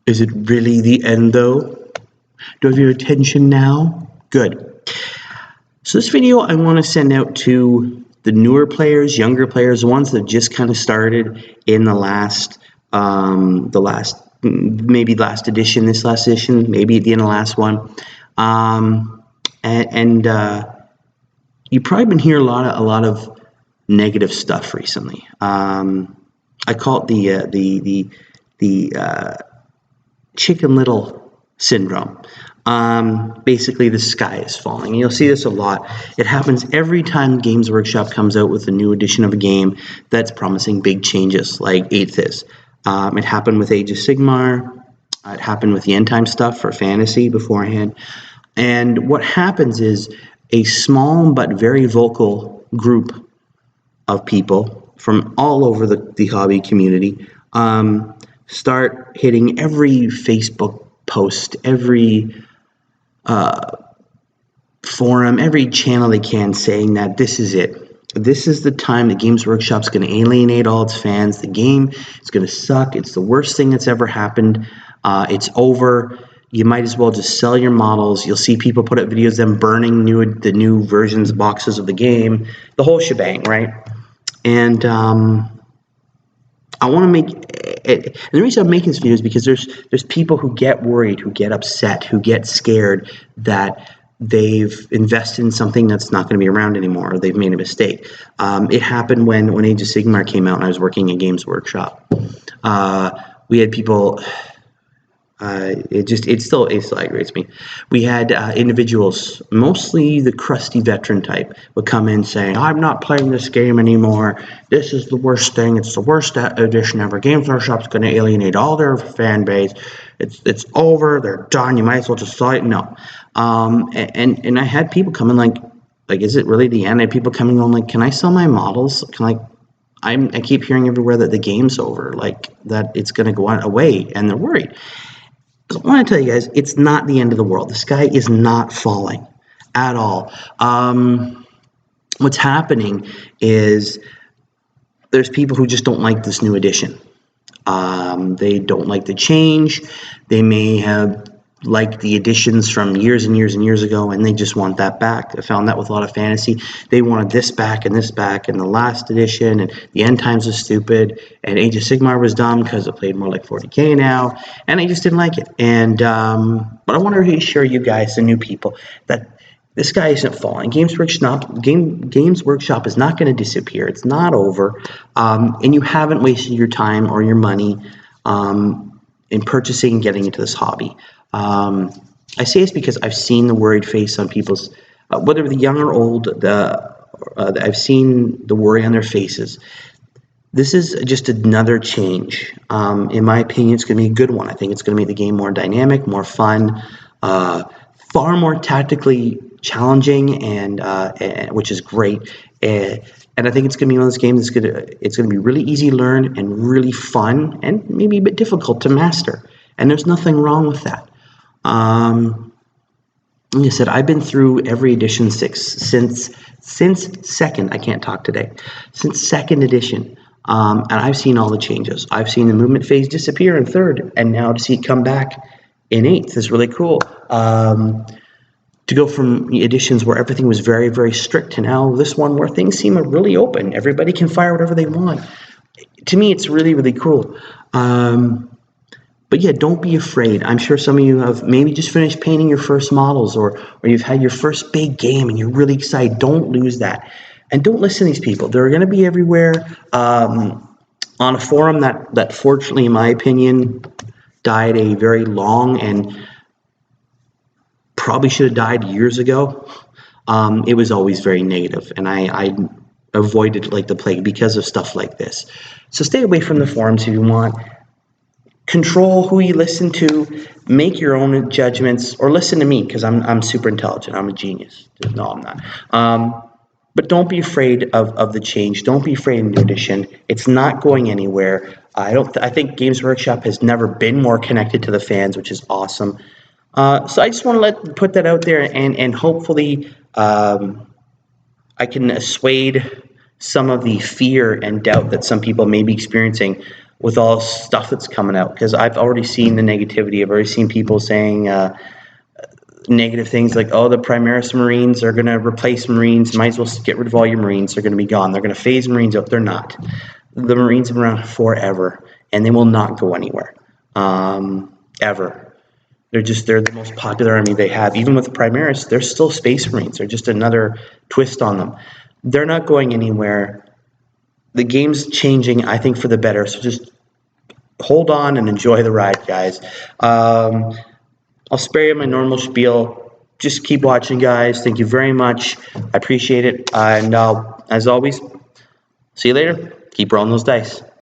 Is it really the end, though? Do I have your attention now? Good. So this video I want to send out to the newer players, younger players, the ones that just kind of started in the last edition, this last edition, maybe at the end of the last one. You've probably been hearing a lot of negative stuff recently. I call it the Chicken Little syndrome. Basically, the sky is falling. You'll see this a lot. It happens every time Games Workshop comes out with a new edition of a game that's promising big changes, like 8th is. It happened with Age of Sigmar. It happened with the End Time stuff for fantasy beforehand. And what happens is a small but very vocal group of people from all over the hobby community start hitting every Facebook post, every forum, every channel they can, saying that this is it. This is the time that Games Workshop's going to alienate all its fans. The game is going to suck. It's the worst thing that's ever happened. It's over. You might as well just sell your models. You'll see people put up videos of them burning the new versions, boxes of the game, the whole shebang, right? And I want to make it. And the reason I'm making this video is because there's people who get worried, who get upset, who get scared that they've invested in something that's not going to be around anymore, or they've made a mistake. It happened when Age of Sigmar came out and I was working at Games Workshop. We had people. It still aggravates me. We had individuals, mostly the crusty veteran type, would come in saying, "I'm not playing this game anymore. This is the worst thing. It's the worst edition ever. Games Workshop's going to alienate all their fan base. It's over. They're done. You might as well just sell it." No. And I had people come in like, is it really the end? I had people coming on like, "Can I sell my models? I keep hearing everywhere that the game's over, like that it's going to go away," and they're worried. I want to tell you guys, it's not the end of the world. The sky is not falling at all. What's happening is there's people who just don't like this new edition. They don't like the change. They may have liked the editions from years and years and years ago, and they just want that back. I found that with a lot of fantasy. They wanted this back and the last edition, and the End Times was stupid, and Age of Sigmar was dumb because it played more like 40k now, and I just didn't like it. And but I want to reassure you guys, the new people, that this guy isn't falling. Games Workshop is not going to disappear. It's not over, and you haven't wasted your time or your money in purchasing and getting into this hobby. I say this because I've seen the worried face on people's, whether they're young or old, I've seen the worry on their faces. This is just another change. In my opinion, it's going to be a good one. I think it's going to make the game more dynamic, more fun, far more tactically challenging, and which is great. And I think it's going to be one of those games it's going to be really easy to learn and really fun and maybe a bit difficult to master. And there's nothing wrong with that. Like I said, I've been through every edition since second. I can't talk today. Since second edition, and I've seen all the changes. I've seen the movement phase disappear in third, and now to see it come back in 8th is really cool. To go from editions where everything was very, very strict to now this one where things seem really open. Everybody can fire whatever they want. To me, it's really, really cool. But yeah, don't be afraid. I'm sure some of you have maybe just finished painting your first models, or you've had your first big game and you're really excited. Don't lose that. And don't listen to these people. They're going to be everywhere. On a forum that fortunately, in my opinion, died a very long and probably should have died years ago. It was always very negative, and I avoided it like the plague because of stuff like this. So stay away from the forums if you want. Control who you listen to, make your own judgments, or listen to me because I'm super intelligent. I'm a genius. No, I'm not. But don't be afraid of the change. Don't be afraid of new edition. It's not going anywhere. I think Games Workshop has never been more connected to the fans, which is awesome. So I just want to put that out there, and hopefully I can assuage some of the fear and doubt that some people may be experiencing with all stuff that's coming out, because I've already seen the negativity. I've already seen people saying negative things like, oh, the Primaris Marines are going to replace Marines. Might as well get rid of all your Marines. They're going to be gone. They're going to phase Marines out. They're not. The Marines have been around forever, and they will not go anywhere, ever. They're the most popular army they have. Even with the Primaris, they're still Space Marines. They're just another twist on them. They're not going anywhere. The game's changing, I think, for the better. So just hold on and enjoy the ride, guys. I'll spare you my normal spiel. Just keep watching, guys. Thank you very much. I appreciate it. And as always, see you later. Keep rolling those dice.